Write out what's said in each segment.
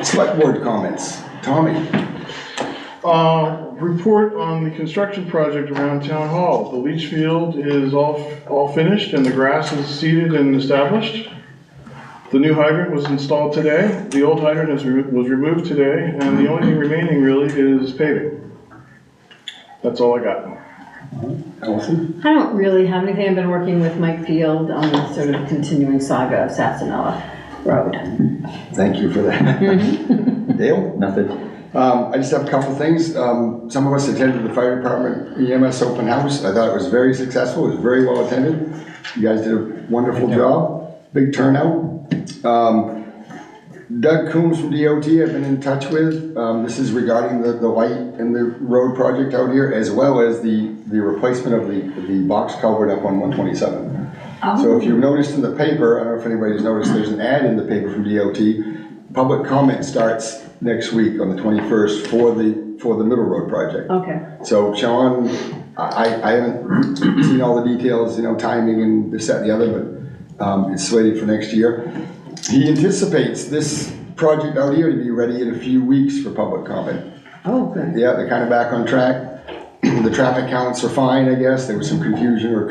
Select board comments. Tommy? Report on the construction project around Town Hall. The leach field is all finished and the grass is seeded and established. The new hydrant was installed today. The old hydrant was removed today, and the only thing remaining really is paving. That's all I got. Allison? I don't really have anything. I've been working with Mike Field on the sort of continuing saga of Sassanella Road. Thank you for that. Dale? Nothing. I just have a couple of things. Some of us attended the fire department EMS open house. I thought it was very successful. It was very well attended. You guys did a wonderful job. Big turnout. Doug Coombs from DOT I've been in touch with. This is regarding the light and the road project out here, as well as the replacement of the box culvert up on 127. Oh. So if you've noticed in the paper, I don't know if anybody's noticed, there's an ad in the paper from DOT. Public comment starts next week on the 21st for the Middle Road project. Okay. So Sean, I haven't seen all the details, timing and this, that, and the other, but it's slated for next year. He anticipates this project out here to be ready in a few weeks for public comment. Oh, good. Yeah, they're kind of back on track. The traffic counts are fine, I guess. There was some confusion or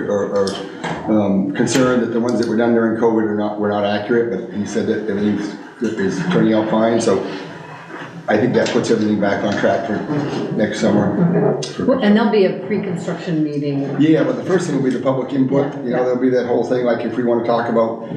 concern that the ones that were done during COVID were not accurate, but he said that everything is turning out fine. So I think that puts everything back on track for next summer. Okay. Well, and there'll be a pre-construction meeting. Yeah, but the first thing will be the public input. There'll be that whole thing, like if we want to talk about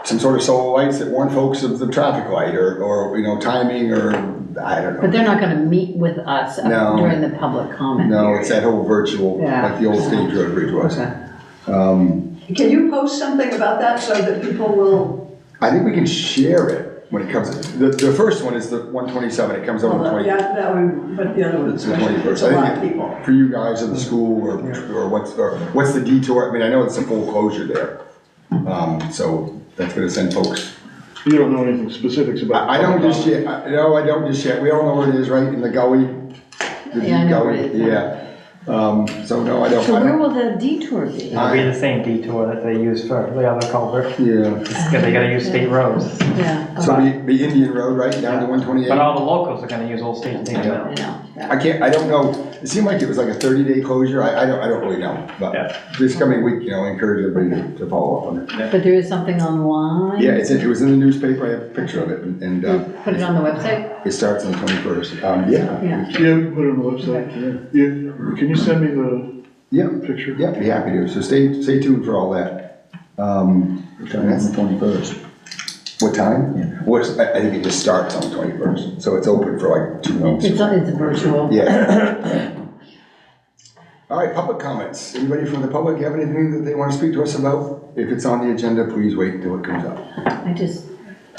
some sort of solar lights that warn folks of the traffic light or timing or I don't know. But they're not going to meet with us during the public comment No, period. it's that whole virtual, like the old stage road bridge was. Okay. Can you post something about that so that people will? I think we can share it when it comes, the first one is the 127, it comes out on the 20th. Yeah, that one, but the other one. It's the 21st. A lot I of think people. for you guys in the school or what's the detour? I mean, I know it's a full closure there. So that's gonna send folks. You don't know anything specifics about it? I don't just yet. No, I don't just yet. We all know where it is, right? In the gully. Yeah, I know where it is. Yeah. So no, I don't. So where will the detour be? It'll be the same detour that they use for the other culvert. Yeah. Because they gotta use state roads. Yeah. So the Indian Road, right, down to 128? But all the locals are gonna use Old State State I Road. know. Yeah. I don't know. It seemed like it was like a 30-day closure. I don't really know. But this coming week, I encourage everybody to follow up on it. But there is something online? Yeah, it was in the newspaper. I have a picture of it. And Put it on the website? it starts on the 21st. Yeah. Yeah. Yeah, we can put it on the website. Yeah. Can you send me the picture? Yeah, be happy to. So stay tuned for all that. That's the 21st. What time? Yeah. I think it just starts on the 21st. So it's open for like 2 months. It's virtual. Yeah. All right, public comments. Anybody from the public have anything that they want to speak to us about? If it's on the agenda, please wait until it comes up. I just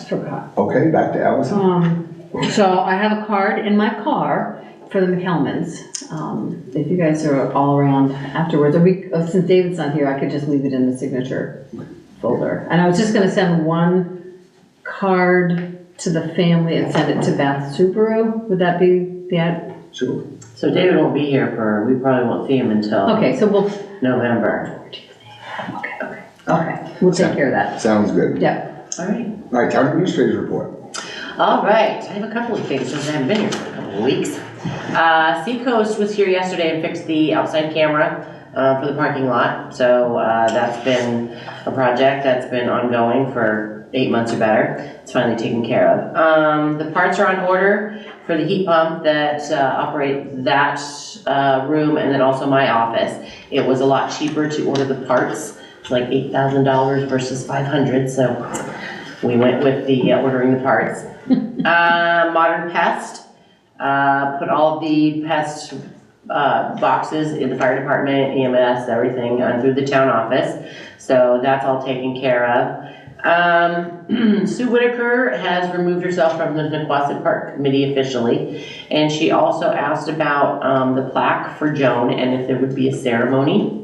forgot. Okay, back to Allison. So I have a card in my car for the McKelmans. If you guys are all around afterwards, since David's not here, I could just leave it in the signature folder. And I was just gonna send one card to the family and send it to Beth Subaru. Would that be the Sure. So David won't be here we probably won't see him until Okay, so we'll. November. Okay, we'll take care of that. Sounds good. Yeah. All right. All right, town administrator's report. All right, I have a couple of things since I haven't been here for a couple of weeks. Seacoast was here yesterday and fixed the outside camera for the parking lot. So that's been a project that's been ongoing for 8 months or better. It's finally taken care of. The parts are on order for the heat pump that operate that room and then also my office. It was a lot cheaper to order the parts, like $8,000 versus $500. So we went with the ordering the parts. Modern Pest, put all of the pest boxes in the fire department, EMS, everything through the town office. So that's all taken care of. Sue Whitaker has removed herself from the Nequasset Park Committee officially. And she also asked about the plaque for Joan and if there would be a ceremony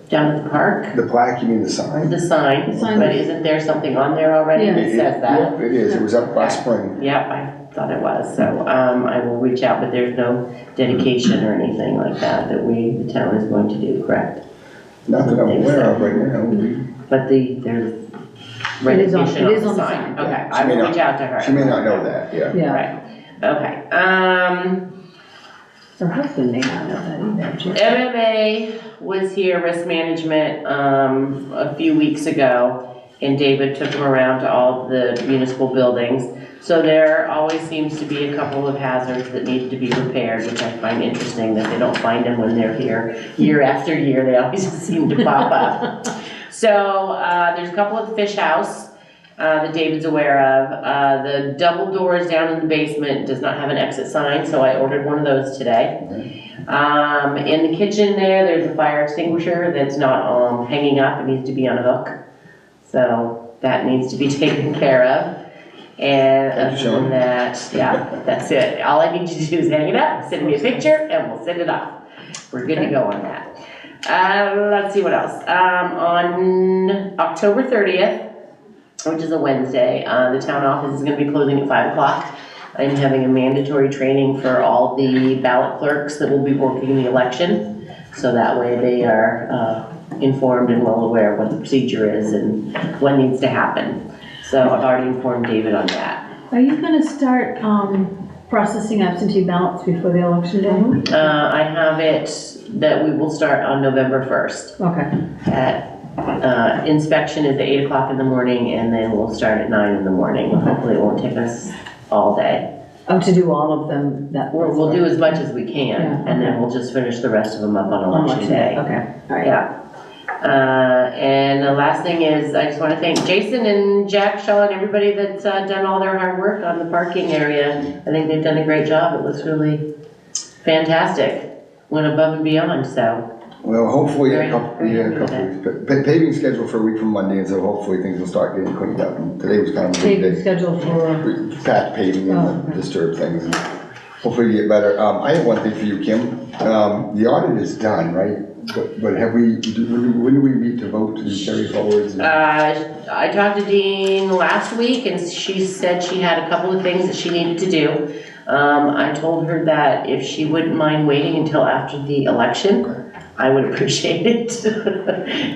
down at the park. The plaque, you mean the sign? The sign, The sign. but isn't there something on there already that says that? Yep, it is. It was up last spring. Yep, I thought it was. So I will reach out, but there's no dedication or anything like that the town is going to do, correct? Not that I'm aware of right now. But there's It is on- recognition it on is the on the sign. sign, Okay, yeah. I will reach out to her. She may not know that, yeah. Yeah, Right, okay. her husband may not know that either. MMA was here, risk management, a few weeks ago, and David took them around to all the municipal buildings. So there always seems to be a couple of hazards that need to be repaired, which I find interesting that they don't find them when they're here. Year after year, they always just seem to pop up. So, there's a couple at the fish house, that David's aware of. The double doors down in the basement does not have an exit sign, so I ordered one of those today. In the kitchen there's a fire extinguisher that's not, hanging up, it needs to be on a hook. So that needs to be taken care of. And other than that, yeah, that's it. All I need you to do is hang it up, send me a picture, and we'll send it off. We're good to go on that. Let's see what else. On October 30th, which is a Wednesday, the town office is gonna be closing at 5 o'clock. I'm having a mandatory training for all the ballot clerks that will be working the election. So that way they are informed and well aware of what the procedure is and what needs to happen. So I've already informed David on that. Are you gonna start, processing absentee ballots before the election day? I have it that we will start on November 1st. Okay. Inspection is at 8 o'clock in the morning, and then we'll start at 9 in the morning. Hopefully it won't take us all day. Oh, to do all of them that. We'll do as much as we can, Yeah, and then okay. we'll just finish the rest of them up on election day. Okay, all right. Yeah. And the last thing is, I just want to thank Jason and Jack Shaw and everybody that's done all their hard work on the parking area. I think they've done a great job. It looks really fantastic. Went above and beyond, so. Well, hopefully Very- a couple very weeks. Paving scheduled for a week from Monday, and so hopefully things will start getting cleaned up. And today was kind of a big Paving day. schedule for, We patch paving Oh, and okay. disturb things, and hopefully get better. I have one thing for you, Kim. The audit is done, right? But have we, when do we meet to vote to carry forward? I talked to Dean last week, and she said she had a couple of things that she needed to do. I told her that if she wouldn't mind waiting until after the election, I would appreciate it,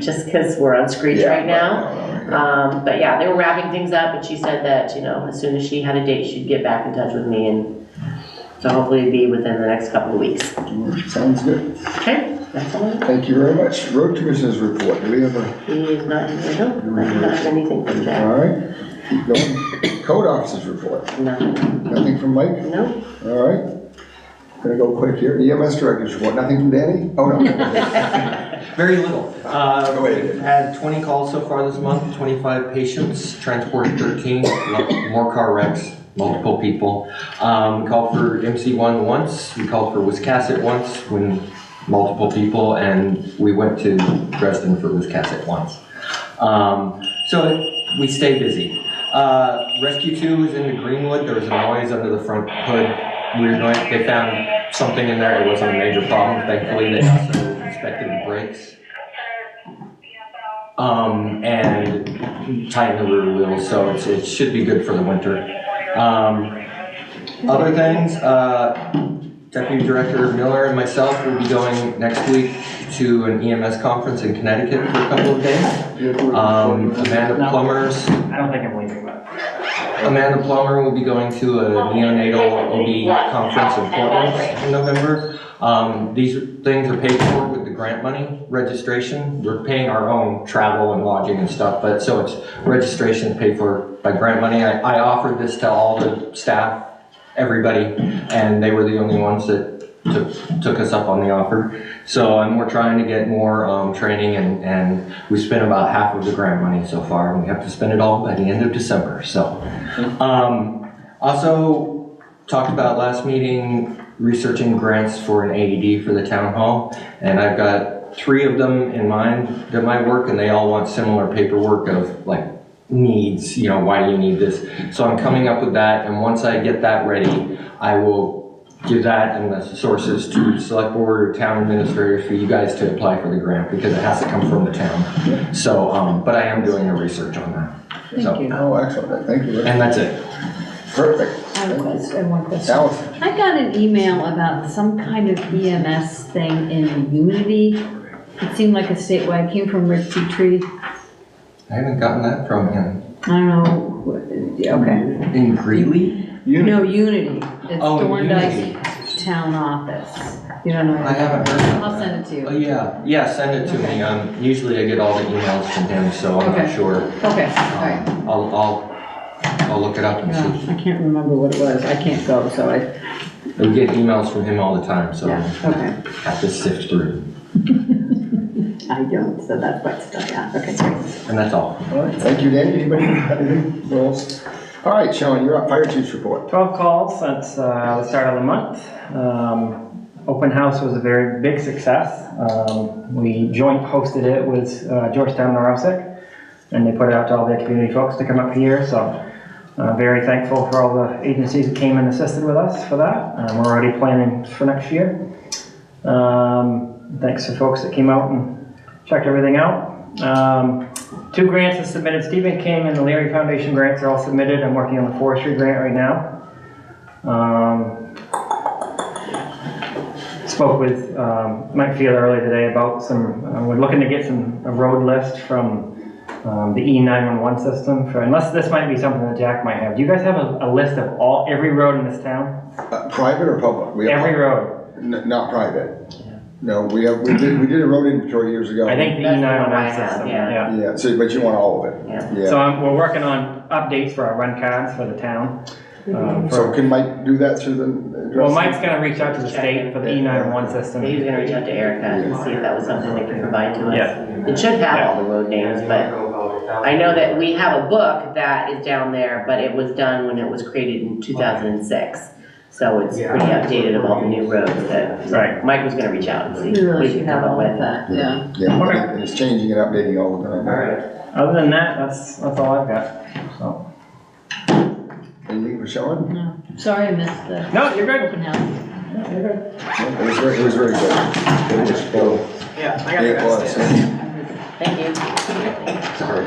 just because we're on screech right now. But yeah, they were wrapping things up, and she said that, you know, as soon as she had a date, she'd get back in touch with me, and so hopefully it'd be within the next couple of weeks. Sounds good. Okay, that's all. Thank you very much. Road Commissioners report. Do we have a? He is not here, no, I have not heard anything from All Jack. right. Keep going. Code Officers report. Nothing, Nothing from Mike? no. All right. Gonna go quick here. EMS Director's report. Nothing from Danny? Oh, no. Very little. Go ahead. We've had 20 calls so far this month, 25 patients, transported 13, more car wrecks, multiple people. We called for MC1 once, we called for Wiscasset once, when multiple people, and we went to Dresden for Wiscasset once. So we stay busy. Rescue 2 is in the Greenwood. There was a noise under the front hood. Weird noise. They found something in there. It wasn't a major problem. Thankfully, they also inspected the brakes. And tightened the rear wheels, so it should be good for the winter. Other things, Deputy Director Miller and myself will be going next week to an EMS conference in Connecticut for a couple of days. Amanda Plummer's. I don't think I'm leaving, but. Amanda Plummer will be going to a neonatal OB conference in Portland in November. These things are paid for with the grant money registration. We're paying our own travel and lodging and stuff, but so it's registration paid for by grant money. I offered this to all the staff, everybody, and they were the only ones that took us up on the offer. So we're trying to get more training, and we spent about half of the grant money so far, and we have to spend it all by the end of December. So also talked about last meeting researching grants for an AED for the town hall, and I've got 3 of them in mind that might work, and they all want similar paperwork of like needs, you know, why do you need this? So I'm coming up with that, and once I get that ready, I will give that and the sources to select board or town administrators for you guys to apply for the grant, because it has to come from the town. So, but I am doing the research on that. thank you. Oh, excellent. Thank you. And that's it. Perfect. I have one question. Allison. I got an email about some kind of EMS thing in Unity. It seemed like a statewide, it came from Rick Petrie. I haven't gotten that from him. I don't know, okay. In Greeley? No, Unity. It's Oh, Thorndike's town office. You don't know? I haven't heard of I'll send it to Oh, you. yeah, send it to me. Usually I get all the emails from him, so I'm not Okay. sure. Okay, all right. I'll look it up and Yeah, see. I can't remember what it was. I can't go, so I, We get emails from him all the time, so yeah, okay. I have to sift through. I don't, so that's what's done, yeah, okay, great. And that's all. All right, thank you, Danny. Anybody have anything else? All right, Sean, you're up. Fire chief's report. 12 calls since the start of the month. Open house was a very big success. We joint hosted it with Georgetown and Rousick, and they put it out to all their community folks to come up here. So very thankful for all the agencies that came and assisted with us for that. We're already planning for next year. Thanks to folks that came out and checked everything out. 2 grants are submitted. Stephen King and the Leary Foundation grants are all submitted. I'm working on the forestry grant right now. Spoke with Mike Field earlier today about we're looking to get a road list from the E911 system unless this might be something that Jack might have. Do you guys have a list of every road in this town? Private or public? We have Every road. Not private. No, we did a road inventory years ago. I think the That's the one I E911 have, system, yeah. Yeah, so, but you want all of it? Yeah. So we're working on updates for our run cards for the town. So can Mike do that through the address? Well, Mike's gonna reach out to the state for the E911 system. He was gonna reach out to Erica and see if that was something they could provide to us. Yeah. It should have all the road names, but I know that we have a book that is down there, but it was done when it was created in 2006. So it's pretty updated of all the new roads that, Right. Mike was gonna reach out and see We what really he should could have come up all of with. that, yeah. Yeah, Okay. and it's changing and updating all the time. Other than that, that's all I've got, so. Anything for Sean? No, sorry I missed the No, you're good. open house. It was very good. It was full. Yeah, I It was. Thank you. Sorry.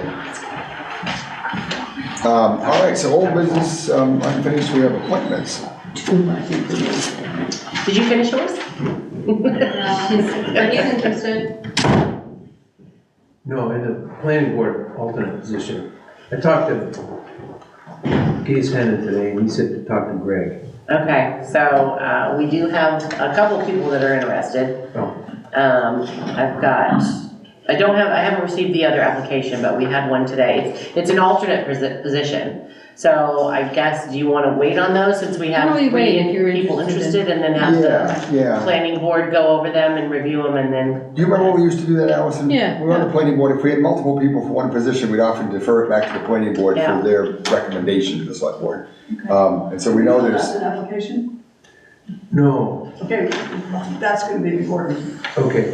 All right, so old business, unfinished, we have appointments. Did you finish yours? Are you interested? No, in the planning board alternate position. I talked to Gaze Hennon today, and he said to talk to Greg. Okay, so, we do have a couple of people that are interested. Oh. I haven't received the other application, but we had one today. It's an alternate position. So I guess, do you want to wait on those since we have Why don't we wait if 3 you're people interested interested and then have the Yeah. planning board go over them and review them and then, Do you remember when we used to do that, Allison? Yeah, We were on the planning board, if we had multiple people for one position, we'd often defer it back to the planning board Yeah. for their recommendation to the select board. And so we know That's there's, an application? No, Okay, that's gonna be important. okay.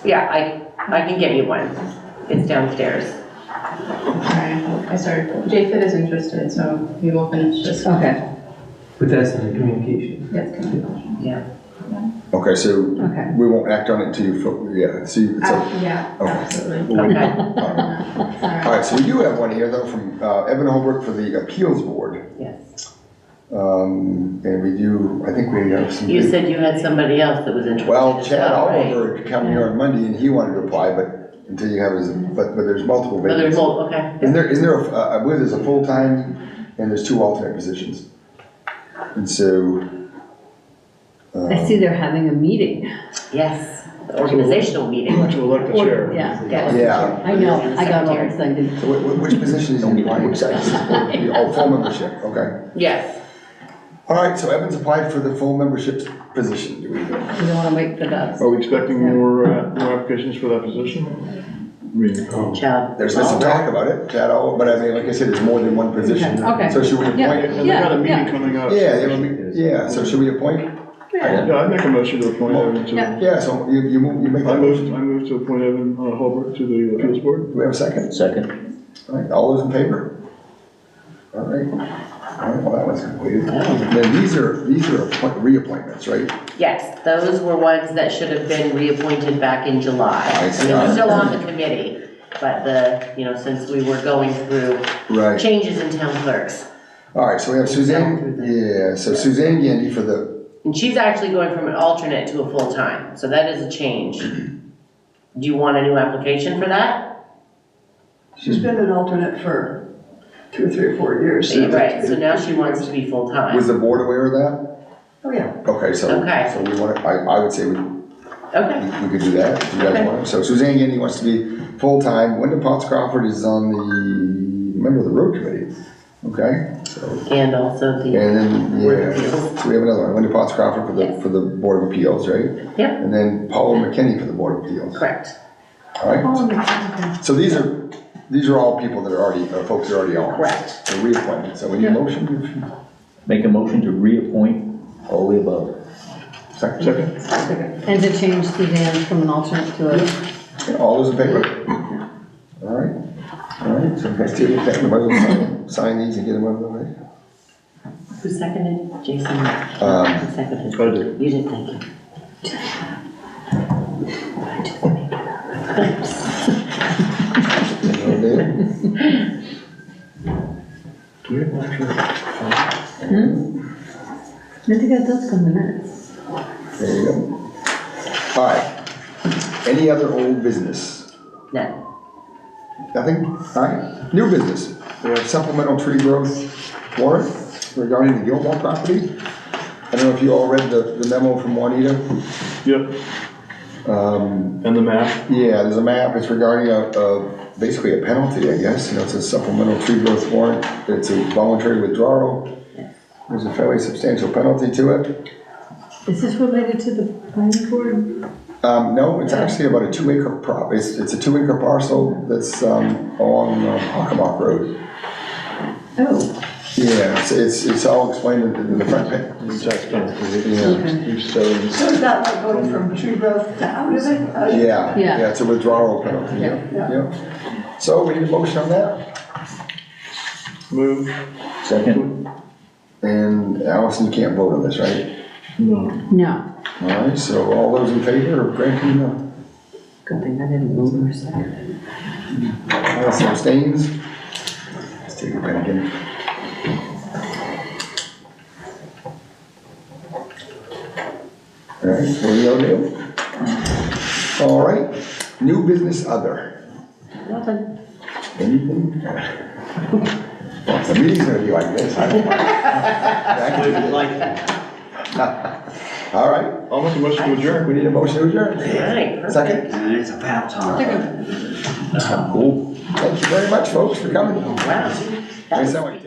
yeah, I can get you one. It's downstairs. Sorry, I started. Japheth is interested, so we will finish this. Okay, But that's in the communication. Yes, communication. Yeah. okay, so okay. we won't act on it until you, yeah, see, it's a, Yeah, Okay. absolutely. Okay. all right, so we do have one here though from Evan Holbrook for the appeals board. Yes. And we do, I think we have some. You said you had somebody else that was interested Well, as Chad well, right? Oliver came here on Monday and he wanted to apply, but until you have his, but there's multiple Oh, there's vacancies. more, okay. Isn't there, I believe there's a full-time and there's 2 alternate positions. And so. I see they're having a meeting. Yes, the organizational meeting. To elect the chair. Yeah, Yeah. I know, I got all Secretary. excited. So which position is he applying? Oh, full membership, okay. Yes. All right, so Evan's applied for the full membership position. Do we? You don't wanna wait for that. Are we expecting more applications for that position? I mean, Chad. There's been some talk about it, Chad, but I mean, like I said, there's more than one position. Okay. So should we Yeah. appoint? and they got a meeting coming up. Yeah, they have a yeah, so should we appoint? Yeah, I'd make a motion to appoint Evan to. Yeah. Yeah, so you make I that motion. move to appoint Evan Holbrook to the appeals board. Do we have a second? Second. All right, all those in favor? All right. All right, well, that was completed. Then these are reappointments, right? Yes, those were ones that should have been reappointed back in July. I I see. mean, we're still on the committee, but since we were going through Right. changes in town clerks. All right, so we have Suzanne, yeah, so Suzanne Gandy for the, And she's actually going from an alternate to a full-time, so that is a change. Do you want a new application for that? She's been an alternate for 2 or 3 or 4 years. Right, so now she wants to be full-time. Was the board aware of that? Oh, yeah. Okay, so, Okay. so we want to, I would say we Okay, could do that, if you guys Okay. want. So Suzanne Gandy wants to be full-time. Wyndham Potts Crawford is on the, member of the road committee. Okay, so, and also the, and then, Board of yeah, Appeals. so we have another one, Wyndham Potts Crawford Yes. for the Board of Appeals, right? Yep. And then Paul McKinney for the Board of Appeals. correct. All right, Oh, okay. so these are all people that are already, folks that are already on. Correct. So reappointment, so we need a motion. Make a motion to reappoint all the above. Second. And to change Suzanne from an alternate to a, Okay, all those in favor? All right, so guys, take it, sign these and get them out of the way. Who seconded? Jason? Who seconded? Go to You did, thank you. I think that does come in minutes. There you go. All right, any other old business? No. Nothing? All right, new business. We have supplemental tree growth warrant regarding the Gilmore property. I don't know if you all read the memo from Juanita. Yep, and the map. Yeah, there's a map, it's regarding basically a penalty, I guess, it's a supplemental tree growth warrant, it's a voluntary withdrawal. There's a fairly substantial penalty to it. Is this related to the planning board? No, it's actually about a 2-acre it's a 2-acre parcel that's along Hockomock Road. Oh, Yeah, it's all explained in the front page. Yeah. okay. So is that like going from tree growth to out, is it? Yeah, it's a withdrawal penalty, yeah. So we need a motion on that? Move. Second. And Allison, you can't vote on this, right? No, All right, so all those in favor of granting the, good thing I didn't move or second. Allison abstains? Let's take your pen again. All right, there we go, Neil. All right, new business other. Nothing. Anything? Well, the meeting's gonna be like this, I don't mind. All right, I'll make a motion to adjourn. we need a motion to adjourn. All right, perfect. Second? It's a pap talk. Cool. Thank you very much, folks, for coming. Wow. Thanks so much.